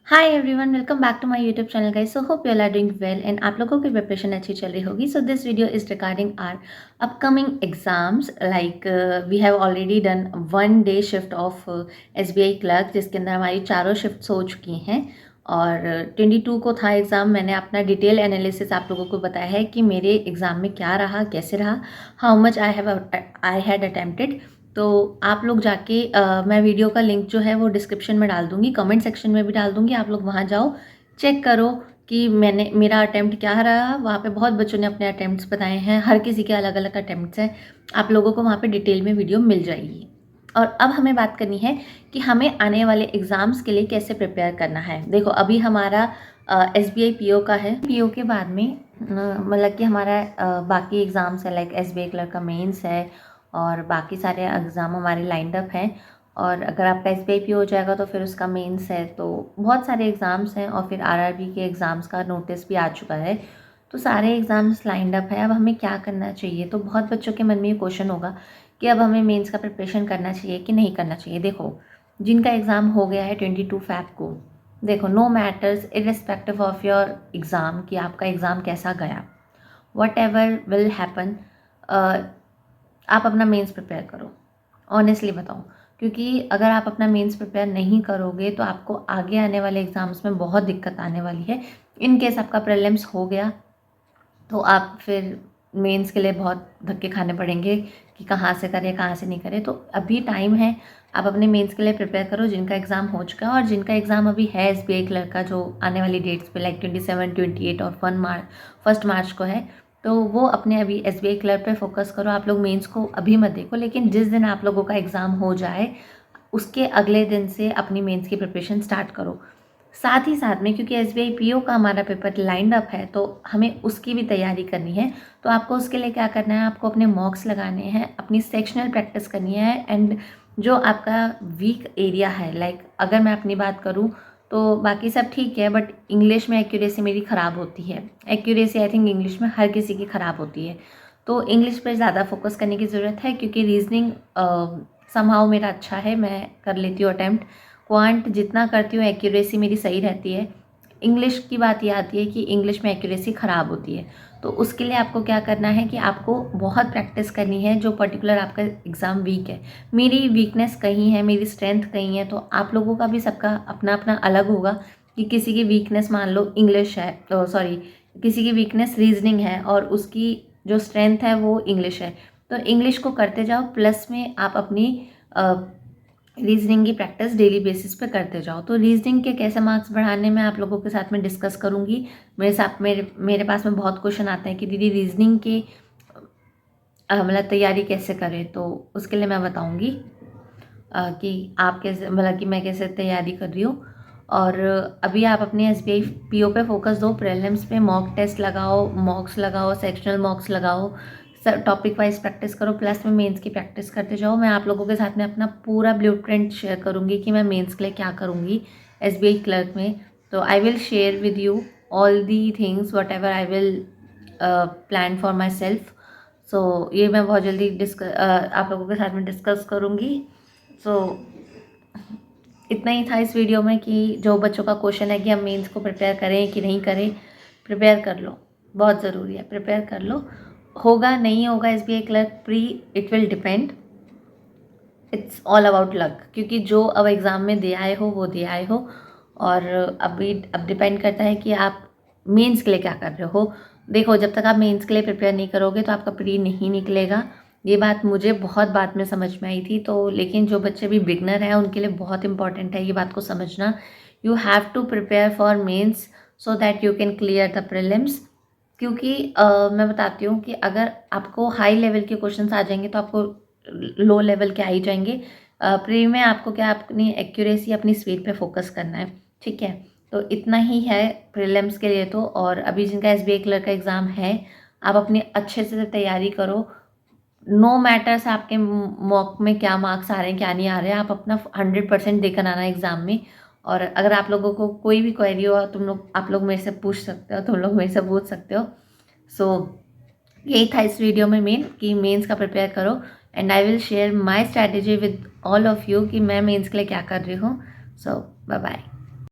Hi everyone, welcome back to my YouTube channel guys. So hope you all are doing well and आप लोगों की preparation अच्छी चल रही होगी। So this video is regarding our upcoming exams. Like we have already done 1 day shift of SBI clerk, जिसके अंदर हमारी चारों शिफ्ट्स हो चुकी हैं और 22 को था एग्ज़ाम। मैंने अपना डिटेल एनालिसिस आप लोगों को बताया है कि मेरे एग्ज़ाम में क्या रहा, कैसे रहा, how much I had attempted. तो आप लोग जाके मैं वीडियो का लिंक जो है वो डिस्क्रिप्शन में डाल दूँगी, कमेंट सेक्शन में भी डाल दूँगी। आप लोग वहाँ जाओ, चेक करो कि मेरा अटेम्प्ट क्या रहा। वहाँ पे बहुत बच्चों ने अपने अटेम्प्ट्स बताए हैं, हर किसी के अलग अलग अटेम्प्ट्स हैं। आप लोगों को वहाँ पे डिटेल में वीडियो मिल जाएगी। और अब हमें बात करनी है कि हमें आने वाले एग्ज़ाम्स के लिए कैसे प्रिपेयर करना है। देखो, अभी हमारा एसबीआई पीओ का है। पीओ के बाद में मतलब कि हमारा बाकी एग्ज़ाम्स है, लाइक एसबीआई क्लर्क का मेंस है और बाकी सारे एग्ज़ाम हमारे लाइंड अप हैं। और अगर आपका एसबीआई पीओ हो जाएगा तो फिर उसका मेंस है। तो बहुत सारे एग्ज़ाम्स हैं और फिर आरआरबी के एग्ज़ाम्स का नोटिस भी आ चुका है। तो सारे एग्ज़ाम्स लाइंड अप है। अब हमें क्या करना चाहिए? तो बहुत बच्चों के मन में ये क्वेश्चन होगा कि अब हमें मेंस का प्रिपरेशन करना चाहिए कि नहीं करना चाहिए। देखो, जिनका एग्ज़ाम हो गया है 22 फ़ैब को, देखो, no matters irrespective of your exam कि आपका एग्ज़ाम कैसा गया, वट एवर विल हैपन, आप अपना मेंस प्रिपेयर करो। ऑनेस्टली बताऊँ, क्योंकि अगर आप अपना मेंस प्रिपेयर नहीं करोगे तो आपको आगे आने वाले एग्ज़ाम्स में बहुत दिक्कत आने वाली है। इन केस आपका प्रीलिम्स हो गया तो आप फिर मेंस के लिए बहुत धक्के खाने पड़ेंगे कि कहाँ से करें, कहाँ से नहीं करें। तो अभी टाइम है, आप अपने मेंस के लिए प्रिपेयर करो। जिनका एग्ज़ाम हो चुका है और जिनका एग्ज़ाम अभी है एसबीआई क्लर्क का, जो आने वाली डेट्स पे लाइक 27, 28 और 1 मार्च को है, तो वो अपने अभी एसबीआई क्लर्क पे फोकस करो। आप लोग मेंस को अभी मत देखो, लेकिन जिस दिन आप लोगों का एग्ज़ाम हो जाए उसके अगले दिन से अपनी मेंस की प्रिपरेशन स्टार्ट करो। साथ ही साथ में, क्योंकि एसबीआई पीओ का हमारा पेपर लाइंड अप है तो हमें उसकी भी तैयारी करनी है। तो आपको उसके लिए क्या करना है, आपको अपने मॉक्स लगाने हैं, अपनी सेक्शनल प्रैक्टिस करनी है। एंड जो आपका वीक एरिया है, लाइक अगर मैं अपनी बात करूँ तो बाकी सब ठीक है, बट इंग्लिश में एक्यूरेसी मेरी ख़राब होती है। एक्यूरेसी आई थिंक इंग्लिश में हर किसी की ख़राब होती है। तो इंग्लिश पर ज़्यादा फोकस करने की ज़रूरत है, क्योंकि रीजनिंग समहाउ मेरा अच्छा है, मैं कर लेती हूँ अटैम्प्ट। क्वांट जितना करती हूँ एक्यूरेसी मेरी सही रहती है। इंग्लिश की बात ये आती है कि इंग्लिश में एक्यूरेसी ख़राब होती है। तो उसके लिए आपको क्या करना है कि आपको बहुत प्रैक्टिस करनी है। जो पर्टिकुलर आपका एग्ज़ाम वीक है, मेरी वीकनेस कहीं है, मेरी स्ट्रेंथ कहीं है, तो आप लोगों का भी सबका अपना अपना अलग होगा। कि किसी की वीकनेस मान लो इंग्लिश है, सॉरी, किसी की वीकनेस रीजनिंग है और उसकी जो स्ट्रेंथ है वो इंग्लिश है। तो इंग्लिश को करते जाओ, प्लस में आप अपनी रीजनिंग की प्रैक्टिस डेली बेसिस पे करते जाओ। तो रीजनिंग के कैसे मार्क्स बढ़ाने में आप लोगों के साथ में डिस्कस करूँगी। मेरे पास में बहुत क्वेश्चन आते हैं कि दीदी रीजनिंग के मतलब तैयारी कैसे करें, तो उसके लिए मैं बताऊँगी कि आप कैसे, मतलब कि मैं कैसे तैयारी कर रही हूँ। और अभी आप अपने एसबीआई पीओ पे फोकस दो, प्रीलिम्स पे मॉक टेस्ट लगाओ, मॉक्स लगाओ, सेक्शनल मॉक्स लगाओ, टॉपिक वाइज प्रैक्टिस करो, प्लस में मेंस की प्रैक्टिस करते जाओ। मैं आप लोगों के साथ में अपना पूरा ब्लूप्रिंट शेयर करूँगी कि मैं मेंस के लिए क्या करूँगी एसबीआई क्लर्क में। तो I will share with you all the things whatever I will plan for myself. So ये मैं बहुत जल्दी आप लोगों के साथ में डिस्कस करूँगी। सो इतना ही था इस वीडियो में कि जो बच्चों का क्वेश्चन है कि हम मेंस को प्रिपेयर करें कि नहीं करें, प्रिपेयर कर लो, बहुत ज़रूरी है, प्रिपेयर कर लो। होगा नहीं होगा SBI clerk pre, it will depend, it's all about luck. क्योंकि जो अब एग्ज़ाम में दे आए हो वो दे आए हो, और अब डिपेंड करता है कि आप मेंस के लिए क्या कर रहे हो। देखो, जब तक आप मेंस के लिए प्रिपेयर नहीं करोगे तो आपका प्री नहीं निकलेगा। ये बात मुझे बहुत बाद में समझ में आई थी। तो लेकिन जो बच्चे भी बिगनर हैं उनके लिए बहुत इंपॉर्टेंट है ये बात को समझना। You have to prepare for mains so that you can clear the prelims. क्योंकि मैं बताती हूँ कि अगर आपको हाई लेवल के क्वेश्चंस आ जाएंगे तो आपको लो लेवल के आ ही जाएंगे। प्री में आपको क्या, अपनी एक्यूरेसी, अपनी स्पीड पे फोकस करना है, ठीक है। तो इतना ही है प्रीलिम्स के लिए। तो और अभी जिनका एसबीआई क्लर्क का एग्ज़ाम है, आप अपनी अच्छे से तैयारी करो। नो मैटर्स आपके मॉक में क्या मार्क्स आ रहे हैं क्या नहीं आ रहे हैं, आप अपना 100% देकर आना एग्ज़ाम में। और अगर आप लोगों को कोई भी क्वेरी हो, आप लोग मेरे से पूछ सकते हो, तुम लोग मेरे से पूछ सकते हो। सो यही था इस वीडियो में मेन, कि मेंस का प्रिपेयर करो। And I will share my strategy with all of you कि मैं मेंस के लिए क्या कर रही हूँ। सो बाय बाय।